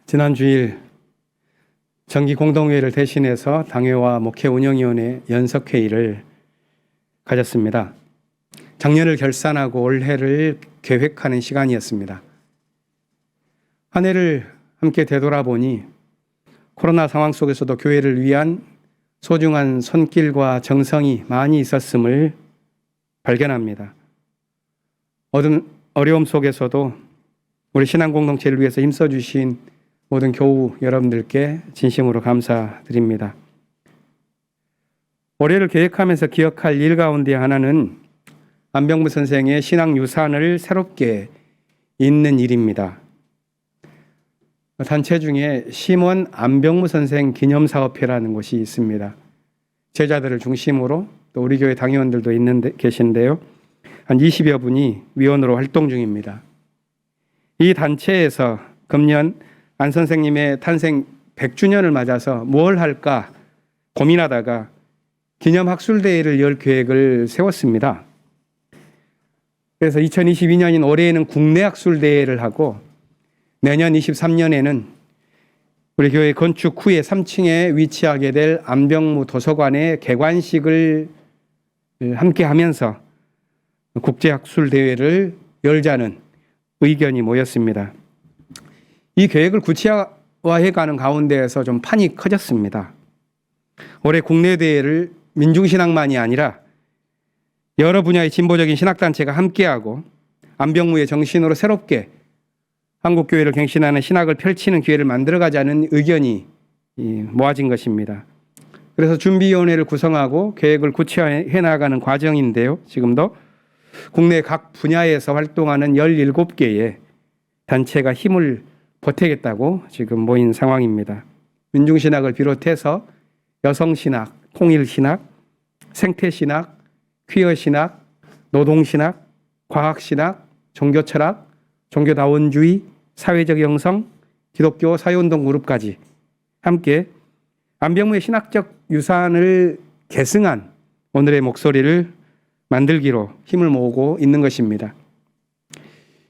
지난 주일 정기공동회의를 대신해서 당회와 목회운영위원회 연석회의를 가졌습니다. 작년을 결산하고 올해를 계획하는 시간이었습니다. 한 해를 함께 되돌아보니 코로나 상황 속에서도 교회를 위한 소중한 손길과 정성이 많이 있었음을 발견합니다. 어려움 속에서도 우리 신앙 공동체를 위해서 힘써주신 모든 교우 여러분들께 진심으로 감사드립니다. 올해를 계획하면서 기억할 일 가운데 하나는 안병무 선생의 신앙 유산을 새롭게 잇는 일입니다. 단체 중에 심원 안병무 선생 기념사업회라는 곳이 있습니다. 제자들을 중심으로 또 우리 교회 당회원들도 계신데요. 한 20여 분이 위원으로 활동 중입니다. 이 단체에서 금년 안 선생님의 탄생 100주년을 맞아서 뭘 할까 고민하다가 기념학술대회를 열 계획을 세웠습니다. 그래서 2022년인 올해에는 국내 학술대회를 하고 내년 23년에는 우리 교회 건축 후에 3층에 위치하게 될 안병무 도서관의 개관식을 함께 하면서 국제학술대회를 열자는 의견이 모였습니다. 이 계획을 구체화해가는 가운데에서 좀 판이 커졌습니다. 올해 국내 대회를 민중신학만이 아니라 여러 분야의 진보적인 신학단체가 함께하고 안병무의 정신으로 새롭게 한국교회를 갱신하는 신학을 펼치는 기회를 만들어가자는 의견이 모아진 것입니다. 그래서 준비위원회를 구성하고 계획을 구체화해 나가는 과정인데요. 지금도 국내 각 분야에서 활동하는 17개의 단체가 힘을 보태겠다고 지금 모인 상황입니다. 민중신학을 비롯해서 여성신학, 통일신학, 생태신학, 퀴어신학, 노동신학, 과학신학, 종교철학, 종교다원주의, 사회적 영성, 기독교 사회운동 그룹까지 함께 안병무의 신학적 유산을 계승한 오늘의 목소리를 만들기로 힘을 모으고 있는 것입니다.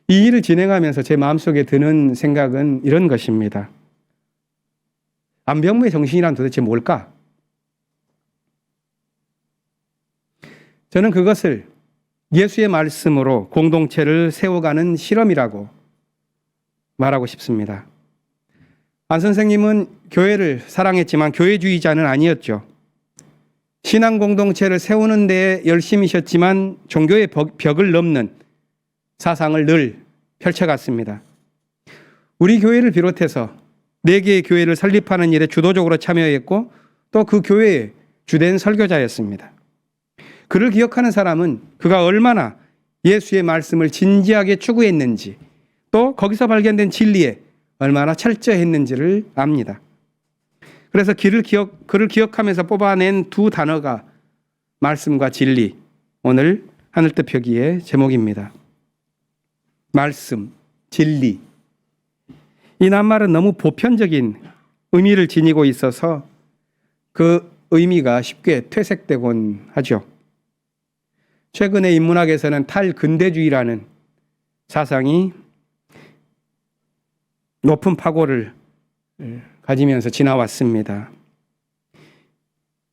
이 일을 진행하면서 제 마음속에 드는 생각은 이런 것입니다. 안병무의 정신이란 도대체 뭘까? 저는 그것을 예수의 말씀으로 공동체를 세워가는 실험이라고 말하고 싶습니다. 안 선생님은 교회를 사랑했지만 교회주의자는 아니었죠. 신앙 공동체를 세우는 데 열심이셨지만 종교의 벽을 넘는 사상을 늘 펼쳐갔습니다. 우리 교회를 비롯해서 4개의 교회를 설립하는 일에 주도적으로 참여했고 또 그 교회의 주된 설교자였습니다. 그를 기억하는 사람은 그가 얼마나 예수의 말씀을 진지하게 추구했는지 또 거기서 발견된 진리에 얼마나 철저했는지를 압니다. 그래서 그를 기억하면서 뽑아낸 두 단어가 말씀과 진리, 오늘 하늘뜻 표기의 제목입니다. 말씀, 진리. 이 낱말은 너무 보편적인 의미를 지니고 있어서 그 의미가 쉽게 퇴색되곤 하죠. 최근에 인문학에서는 탈근대주의라는 사상이 높은 파고를 가지면서 지나왔습니다.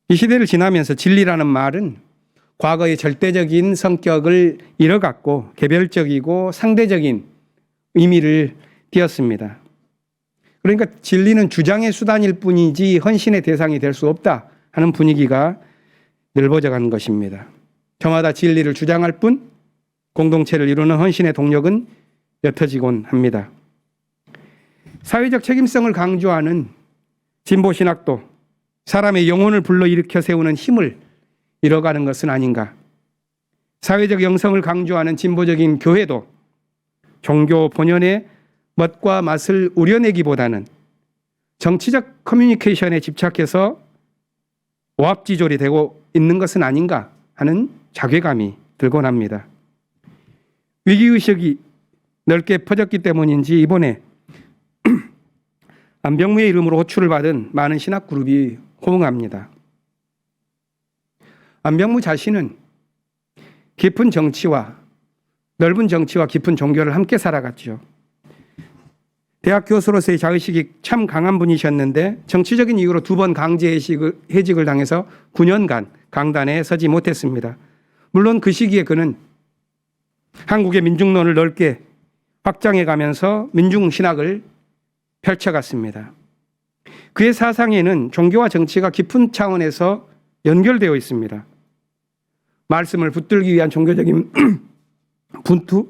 이 시대를 지나면서 진리라는 말은 과거의 절대적인 성격을 잃어갔고 개별적이고 상대적인 의미를 띄었습니다. 그러니까 진리는 주장의 수단일 뿐이지 헌신의 대상이 될 수 없다 하는 분위기가 넓어져가는 것입니다. 저마다 진리를 주장할 뿐 공동체를 이루는 헌신의 동력은 옅어지곤 합니다. 사회적 책임성을 강조하는 진보신학도 사람의 영혼을 불러일으켜 세우는 힘을 잃어가는 것은 아닌가. 사회적 영성을 강조하는 진보적인 교회도 종교 본연의 멋과 맛을 우려내기보다는 정치적 커뮤니케이션에 집착해서 오합지졸이 되고 있는 것은 아닌가 하는 자괴감이 들곤 합니다. 위기의식이 넓게 퍼졌기 때문인지 이번에 안병무의 이름으로 호출을 받은 많은 신학그룹이 호응합니다. 안병무 자신은 깊은 정치와 넓은 정치와 깊은 종교를 함께 살아갔죠. 대학 교수로서의 자의식이 참 강한 분이셨는데 정치적인 이유로 2번 강제 해직을 당해서 9년간 강단에 서지 못했습니다. 물론 그 시기에 그는 한국의 민중론을 넓게 확장해 가면서 민중신학을 펼쳐갔습니다. 그의 사상에는 종교와 정치가 깊은 차원에서 연결되어 있습니다. 말씀을 붙들기 위한 종교적인 분투,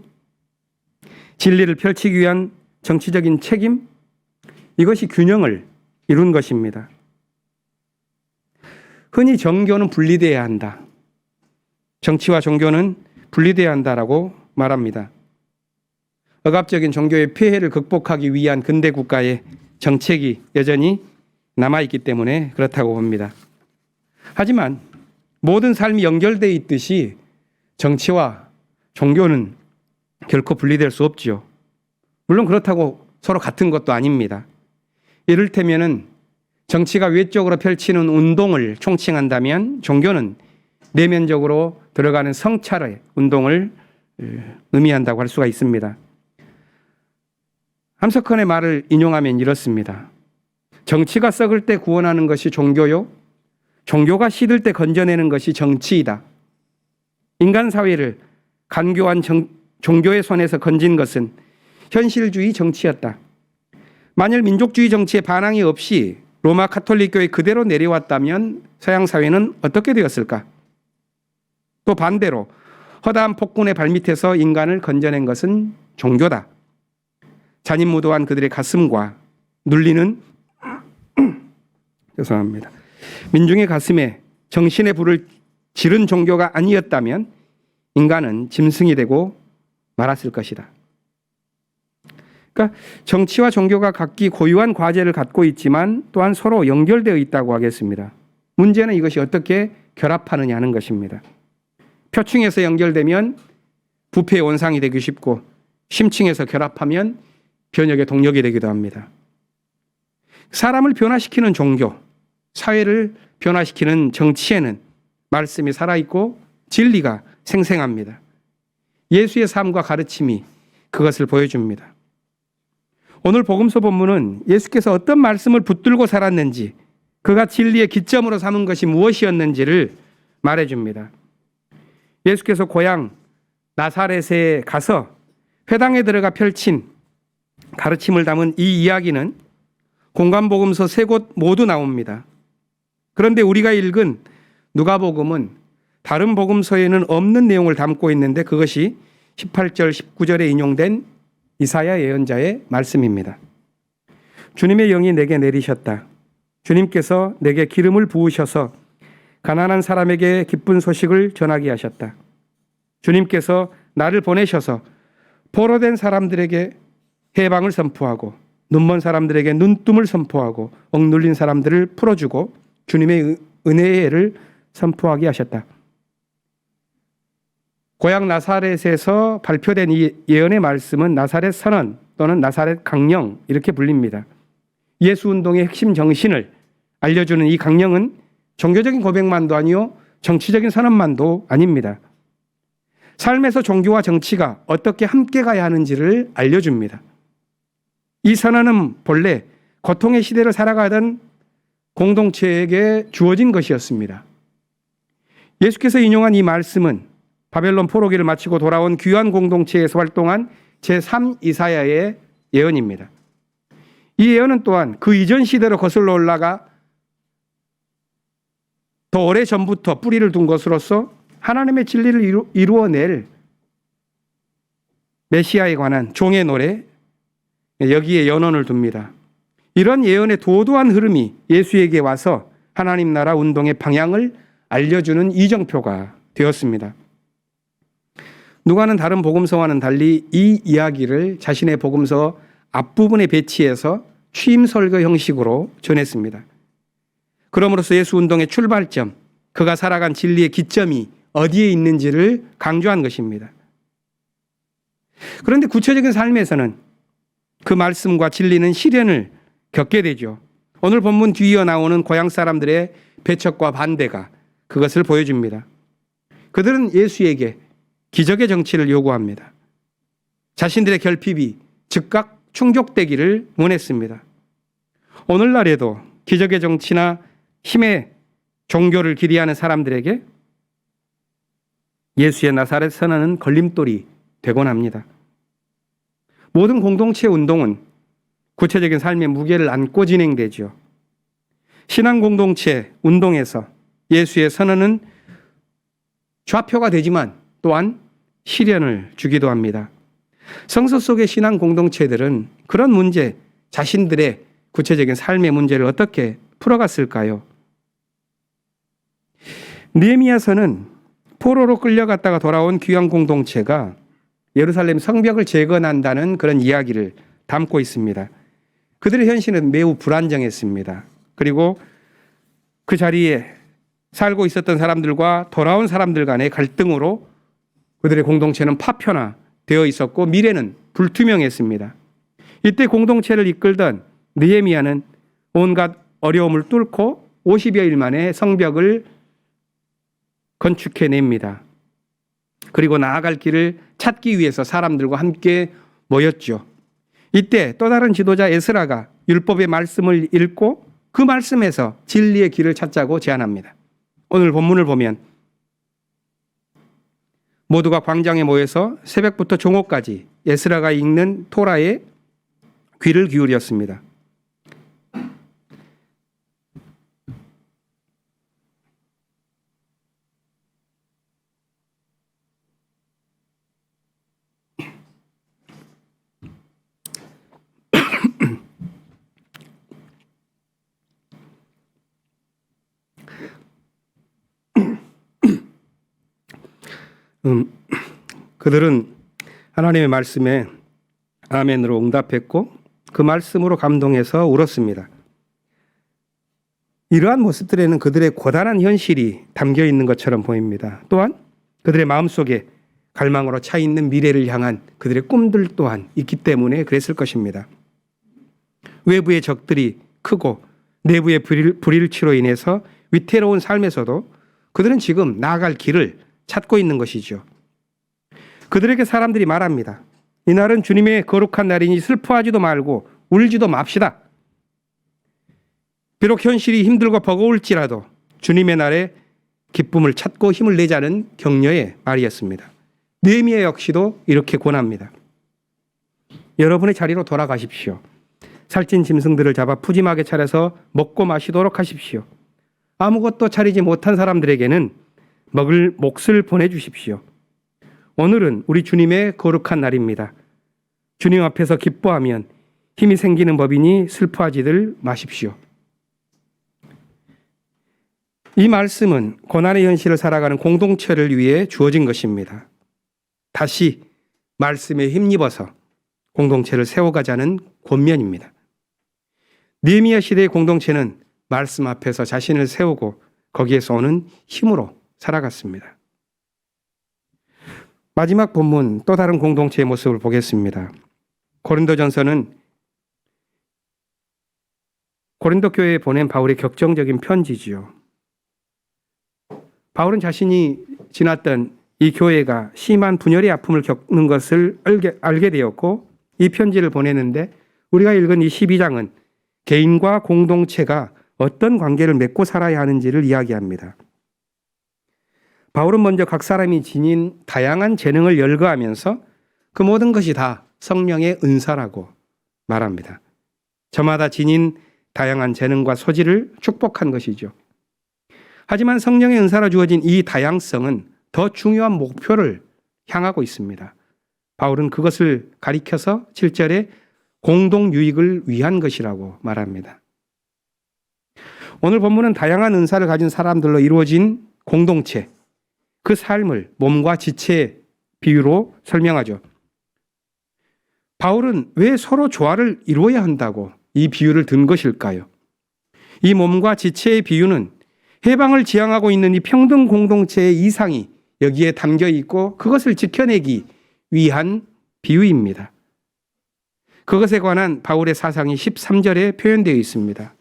진리를 펼치기 위한 정치적인 책임, 이것이 균형을 이룬 것입니다. 흔히 정교는 분리되어야 한다. 정치와 종교는 분리되어야 한다라고 말합니다. 억압적인 종교의 폐해를 극복하기 위한 근대 국가의 정책이 여전히 남아있기 때문에 그렇다고 봅니다. 하지만 모든 삶이 연결되어 있듯이 정치와 종교는 결코 분리될 수 없지요. 물론 그렇다고 서로 같은 것도 아닙니다. 이를테면은 정치가 외적으로 펼치는 운동을 총칭한다면 종교는 내면적으로 들어가는 성찰의 운동을 의미한다고 할 수가 있습니다. 함석헌의 말을 인용하면 이렇습니다. 정치가 썩을 때 구원하는 것이 종교요, 종교가 시들 때 건져내는 것이 정치이다. 인간 사회를 간교한 종교의 손에서 건진 것은 현실주의 정치였다. 만일 민족주의 정치에 반항이 없이 로마 가톨릭 교회 그대로 내려왔다면 서양 사회는 어떻게 되었을까? 또 반대로 허다한 폭군의 발밑에서 인간을 건져낸 것은 종교다. 잔인무도한 그들의 가슴과 눌리는 죄송합니다. 민중의 가슴에 정신의 불을 지른 종교가 아니었다면 인간은 짐승이 되고 말았을 것이다. 그러니까 정치와 종교가 각기 고유한 과제를 갖고 있지만 또한 서로 연결되어 있다고 하겠습니다. 문제는 이것이 어떻게 결합하느냐 하는 것입니다. 표층에서 연결되면 부패의 원상이 되기 쉽고 심층에서 결합하면 변혁의 동력이 되기도 합니다. 사람을 변화시키는 종교, 사회를 변화시키는 정치에는 말씀이 살아있고 진리가 생생합니다. 예수의 삶과 가르침이 그것을 보여줍니다. 오늘 복음서 본문은 예수께서 어떤 말씀을 붙들고 살았는지, 그가 진리의 기점으로 삼은 것이 무엇이었는지를 말해줍니다. 예수께서 고향 나사렛에 가서 회당에 들어가 펼친 가르침을 담은 이 이야기는 공관복음서 3곳 모두 나옵니다. 그런데 우리가 읽은 누가복음은 다른 복음서에는 없는 내용을 담고 있는데 그것이 18절 19절에 인용된 이사야 예언자의 말씀입니다. 주님의 영이 내게 내리셨다. 주님께서 내게 기름을 부으셔서 가난한 사람에게 기쁜 소식을 전하게 하셨다. 주님께서 나를 보내셔서 포로된 사람들에게 해방을 선포하고 눈먼 사람들에게 눈뜸을 선포하고 억눌린 사람들을 풀어주고 주님의 은혜의 해를 선포하게 하셨다. 고향 나사렛에서 발표된 이 예언의 말씀은 나사렛 선언 또는 나사렛 강령 이렇게 불립니다. 예수 운동의 핵심 정신을 알려주는 이 강령은 종교적인 고백만도 아니요 정치적인 선언만도 아닙니다. 삶에서 종교와 정치가 어떻게 함께 가야 하는지를 알려줍니다. 이 선언은 본래 고통의 시대를 살아가던 공동체에게 주어진 것이었습니다. 예수께서 인용한 이 말씀은 바벨론 포로기를 마치고 돌아온 귀환 공동체에서 활동한 제3 이사야의 예언입니다. 이 예언은 또한 그 이전 시대로 거슬러 올라가 더 오래전부터 뿌리를 둔 것으로서 하나님의 진리를 이루어낼 메시아에 관한 종의 노래, 여기에 연원을 둡니다. 이런 예언의 도도한 흐름이 예수에게 와서 하나님 나라 운동의 방향을 알려주는 이정표가 되었습니다. 누가는 다른 복음서와는 달리 이 이야기를 자신의 복음서 앞부분에 배치해서 취임 설교 형식으로 전했습니다. 그러므로서 예수 운동의 출발점, 그가 살아간 진리의 기점이 어디에 있는지를 강조한 것입니다. 그런데 구체적인 삶에서는 그 말씀과 진리는 시련을 겪게 되죠. 오늘 본문 뒤이어 나오는 고향 사람들의 배척과 반대가 그것을 보여줍니다. 그들은 예수에게 기적의 정치를 요구합니다. 자신들의 결핍이 즉각 충족되기를 원했습니다. 오늘날에도 기적의 정치나 힘의 종교를 기대하는 사람들에게 예수의 나사렛 선언은 걸림돌이 되곤 합니다. 모든 공동체 운동은 구체적인 삶의 무게를 안고 진행되죠. 신앙 공동체 운동에서 예수의 선언은 좌표가 되지만 또한 시련을 주기도 합니다. 성서 속의 신앙 공동체들은 그런 문제, 자신들의 구체적인 삶의 문제를 어떻게 풀어갔을까요? 느헤미야서는 포로로 끌려갔다가 돌아온 귀환 공동체가 예루살렘 성벽을 재건한다는 그런 이야기를 담고 있습니다. 그들의 현실은 매우 불안정했습니다. 그리고 그 자리에 살고 있었던 사람들과 돌아온 사람들 간의 갈등으로 그들의 공동체는 파편화되어 있었고 미래는 불투명했습니다. 이때 공동체를 이끌던 느헤미야는 온갖 어려움을 뚫고 50여일 만에 성벽을 건축해냅니다. 그리고 나아갈 길을 찾기 위해서 사람들과 함께 모였죠. 이때 또 다른 지도자 에스라가 율법의 말씀을 읽고 그 말씀에서 진리의 길을 찾자고 제안합니다. 오늘 본문을 보면 모두가 광장에 모여서 새벽부터 종호까지 에스라가 읽는 토라에 귀를 기울였습니다. 그들은 하나님의 말씀에 아멘으로 응답했고 그 말씀으로 감동해서 울었습니다. 이러한 모습들에는 그들의 고단한 현실이 담겨 있는 것처럼 보입니다. 또한 그들의 마음속에 갈망으로 차 있는 미래를 향한 그들의 꿈들 또한 있기 때문에 그랬을 것입니다. 외부의 적들이 크고 내부의 불일치로 인해서 위태로운 삶에서도 그들은 지금 나아갈 길을 찾고 있는 것이죠. 그들에게 사람들이 말합니다. 이날은 주님의 거룩한 날이니 슬퍼하지도 말고 울지도 맙시다. 비록 현실이 힘들고 버거울지라도 주님의 날에 기쁨을 찾고 힘을 내자는 격려의 말이었습니다. 느헤미야 역시도 이렇게 권합니다. 여러분의 자리로 돌아가십시오. 살찐 짐승들을 잡아 푸짐하게 차려서 먹고 마시도록 하십시오. 아무것도 차리지 못한 사람들에게는 먹을 몫을 보내주십시오. 오늘은 우리 주님의 거룩한 날입니다. 주님 앞에서 기뻐하면 힘이 생기는 법이니 슬퍼하지들 마십시오. 이 말씀은 고난의 현실을 살아가는 공동체를 위해 주어진 것입니다. 다시 말씀에 힘입어서 공동체를 세워가자는 권면입니다. 느헤미야 시대의 공동체는 말씀 앞에서 자신을 세우고 거기에서 오는 힘으로 살아갔습니다. 마지막 본문 또 다른 공동체의 모습을 보겠습니다. 고린도전서는 고린도 교회에 보낸 바울의 격정적인 편지지요. 바울은 자신이 지났던 이 교회가 심한 분열의 아픔을 겪는 것을 알게 되었고 이 편지를 보내는데 우리가 읽은 이 12장은 개인과 공동체가 어떤 관계를 맺고 살아야 하는지를 이야기합니다. 바울은 먼저 각 사람이 지닌 다양한 재능을 열거하면서 그 모든 것이 다 성령의 은사라고 말합니다. 저마다 지닌 다양한 재능과 소질을 축복한 것이죠. 하지만 성령의 은사로 주어진 이 다양성은 더 중요한 목표를 향하고 있습니다. 바울은 그것을 가리켜서 7절에 공동 유익을 위한 것이라고 말합니다. 오늘 본문은 다양한 은사를 가진 사람들로 이루어진 공동체, 그 삶을 몸과 지체의 비유로 설명하죠. 바울은 왜 서로 조화를 이루어야 한다고 이 비유를 든 것일까요? 이 몸과 지체의 비유는 해방을 지향하고 있는 이 평등 공동체의 이상이 여기에 담겨 있고 그것을 지켜내기 위한 비유입니다. 그것에 관한 바울의 사상이 13절에 표현되어 있습니다.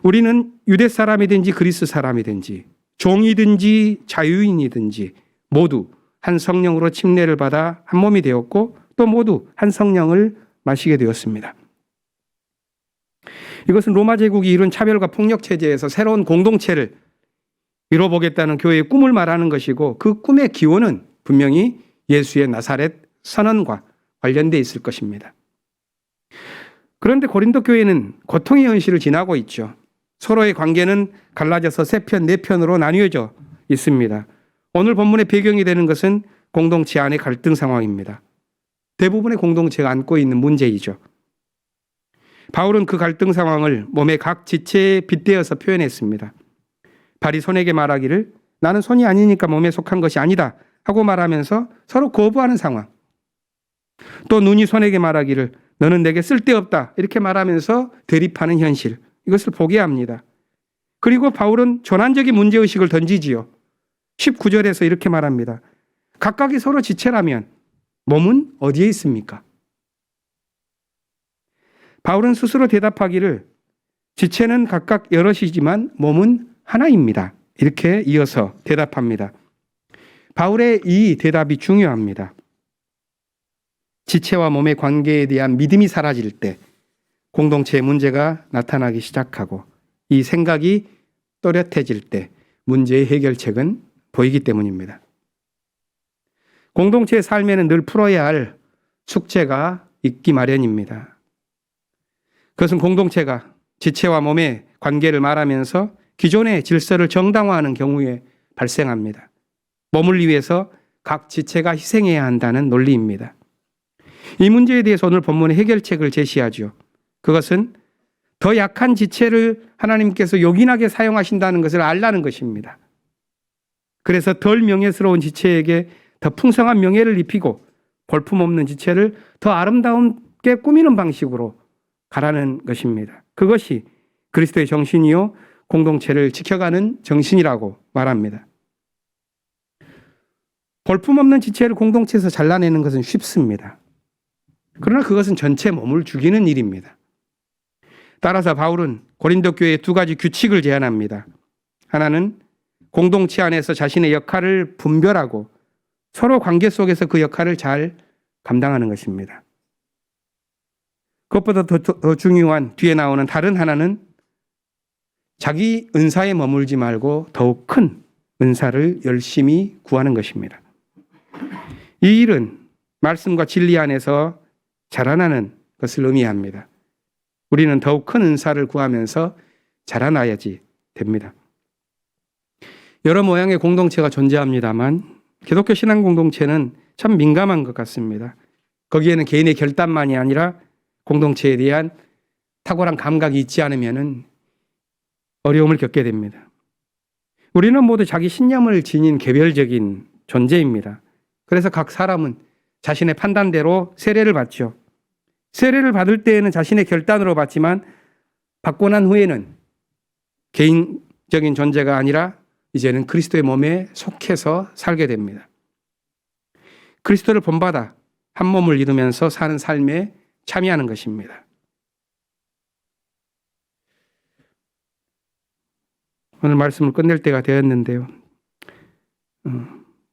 우리는 유대 사람이든지 그리스 사람이든지 종이든지 자유인이든지 모두 한 성령으로 침례를 받아 한 몸이 되었고 또 모두 한 성령을 마시게 되었습니다. 이것은 로마 제국이 이룬 차별과 폭력 체제에서 새로운 공동체를 이뤄보겠다는 교회의 꿈을 말하는 것이고, 그 꿈의 기원은 분명히 예수의 나사렛 선언과 관련되어 있을 것입니다. 그런데 고린도 교회는 고통의 현실을 지나고 있죠. 서로의 관계는 갈라져서 3편, 4편으로 나뉘어져 있습니다. 오늘 본문의 배경이 되는 것은 공동체 안의 갈등 상황입니다. 대부분의 공동체가 안고 있는 문제이죠. 바울은 그 갈등 상황을 몸의 각 지체에 빗대어서 표현했습니다. 발이 손에게 말하기를 나는 손이 아니니까 몸에 속한 것이 아니다 하고 말하면서 서로 거부하는 상황. 또 눈이 손에게 말하기를 너는 내게 쓸데없다 이렇게 말하면서 대립하는 현실. 이것을 보게 합니다. 그리고 바울은 전환적인 문제의식을 던지지요. 19절에서 이렇게 말합니다. 각각이 서로 지체라면 몸은 어디에 있습니까? 바울은 스스로 대답하기를 지체는 각각 여럿이지만 몸은 하나입니다. 이렇게 이어서 대답합니다. 바울의 이 대답이 중요합니다. 지체와 몸의 관계에 대한 믿음이 사라질 때 공동체의 문제가 나타나기 시작하고, 이 생각이 또렷해질 때 문제의 해결책은 보이기 때문입니다. 공동체의 삶에는 늘 풀어야 할 숙제가 있기 마련입니다. 그것은 공동체가 지체와 몸의 관계를 말하면서 기존의 질서를 정당화하는 경우에 발생합니다. 몸을 위해서 각 지체가 희생해야 한다는 논리입니다. 이 문제에 대해서 오늘 본문의 해결책을 제시하죠. 그것은 더 약한 지체를 하나님께서 요긴하게 사용하신다는 것을 알라는 것입니다. 그래서 덜 명예스러운 지체에게 더 풍성한 명예를 입히고 볼품없는 지체를 더 아름답게 꾸미는 방식으로 가라는 것입니다. 그것이 그리스도의 정신이요 공동체를 지켜가는 정신이라고 말합니다. 볼품없는 지체를 공동체에서 잘라내는 것은 쉽습니다. 그러나 그것은 전체 몸을 죽이는 일입니다. 따라서 바울은 고린도 교회에 2가지 규칙을 제안합니다. 하나는 공동체 안에서 자신의 역할을 분별하고 서로 관계 속에서 그 역할을 잘 감당하는 것입니다. 그것보다 더 중요한 뒤에 나오는 다른 하나는 자기 은사에 머물지 말고 더욱 큰 은사를 열심히 구하는 것입니다. 이 일은 말씀과 진리 안에서 자라나는 것을 의미합니다. 우리는 더욱 큰 은사를 구하면서 자라나야지 됩니다. 여러 모양의 공동체가 존재합니다만 기독교 신앙 공동체는 참 민감한 것 같습니다. 거기에는 개인의 결단만이 아니라 공동체에 대한 탁월한 감각이 있지 않으면 어려움을 겪게 됩니다. 우리는 모두 자기 신념을 지닌 개별적인 존재입니다. 그래서 각 사람은 자신의 판단대로 세례를 받죠. 세례를 받을 때에는 자신의 결단으로 받지만 받고 난 후에는 개인적인 존재가 아니라 이제는 그리스도의 몸에 속해서 살게 됩니다. 그리스도를 본받아 한 몸을 이루면서 사는 삶에 참여하는 것입니다. 오늘 말씀을 끝낼 때가 되었는데요.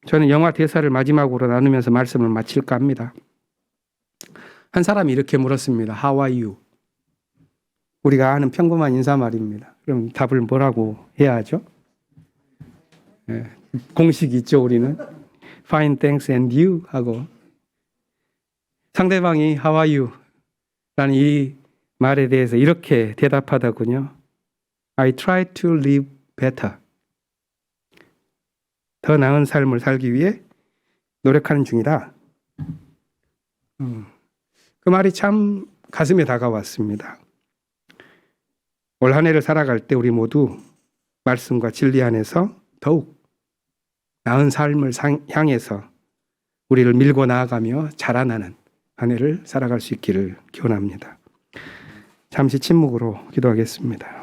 저는 영화 대사를 마지막으로 나누면서 말씀을 마칠까 합니다. 한 사람이 이렇게 물었습니다. How are you? 우리가 아는 평범한 인사말입니다. 그럼 답을 뭐라고 해야 하죠? 공식이 있죠, 우리는. Fine, thanks, and you? 하고. 상대방이 How are you? 라는 이 말에 대해서 이렇게 대답하더군요. I try to live better. 더 나은 삶을 살기 위해 노력하는 중이다. 그 말이 참 가슴에 다가왔습니다. 올 한 해를 살아갈 때 우리 모두 말씀과 진리 안에서 더욱 나은 삶을 향해서 우리를 밀고 나아가며 자라나는 한 해를 살아갈 수 있기를 기원합니다. 잠시 침묵으로 기도하겠습니다.